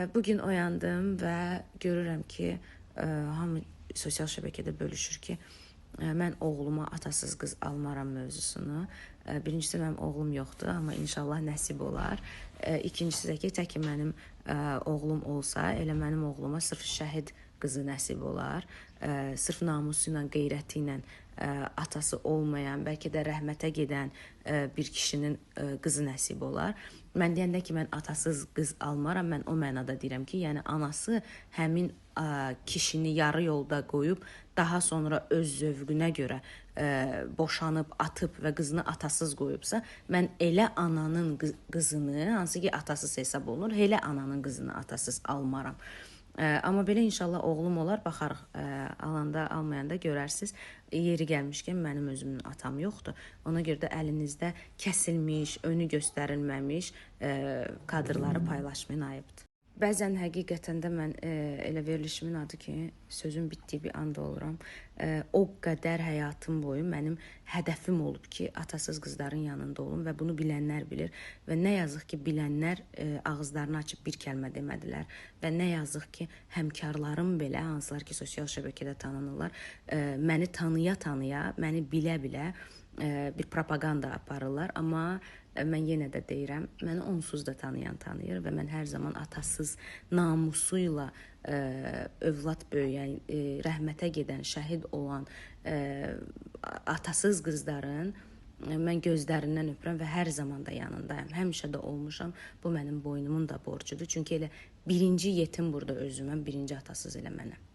Bugün oyandım və görürəm ki, hamı sosial şəbəkədə bölüşür ki, mən oğluma atasız qız almaram mövzusunu. Birincisi mənim oğlum yoxdur, amma inşallah nəsib olar. İkincisi də ki, təki mənim oğlum olsa, elə mənim oğluma sırf şəhid qızı nəsib olar. Sırf namusu ilə, qeyrəti ilə atası olmayan, bəlkə də rəhmətə gedən bir kişinin qızı nəsib olar. Mən deyəndə ki, mən atasız qız almaram, mən o mənada deyirəm ki, yəni anası həmin kişini yarı yolda qoyub, daha sonra öz zövqünə görə boşanıb, atıb və qızını atasız qoyubsa, mən elə ananın qızını, hansı ki atasız hesab olunur, elə ananın qızını atasız almaram. Amma belə inşallah oğlum olar, baxarıq, alanda, almayanda görərsiniz. Yeri gəlmişkən mənim özümün atam yoxdur. Ona görə də əlinizdə kəsilmiş, önü göstərilməmiş kadrları paylaşmayın, ayıbdır. Bəzən həqiqətən də mən elə verilişimin adı ki, sözün bitdiyi bir anda oluram. O qədər həyatım boyu mənim hədəfim olub ki, atasız qızların yanında olum və bunu bilənlər bilir. Və nə yazıq ki, bilənlər ağızlarını açıb bir kəlmə demədilər. Və nə yazıq ki, həmkarlarım belə, hansılar ki, sosial şəbəkədə tanınırlar, məni tanıya-tanıya, məni bilə-bilə bir propaganda aparırlar. Amma mən yenə də deyirəm, məni onsuz da tanıyan tanıyır və mən hər zaman atasız, namusuyla övlad böyüyən, rəhmətə gedən, şəhid olan atasız qızların mən gözlərindən öpürəm və hər zaman da yanındayım. Həmişə də olmuşam. Bu mənim boynumun da borcudur. Çünki elə birinci yetim burada özüməm, birinci atasız elə mənəm.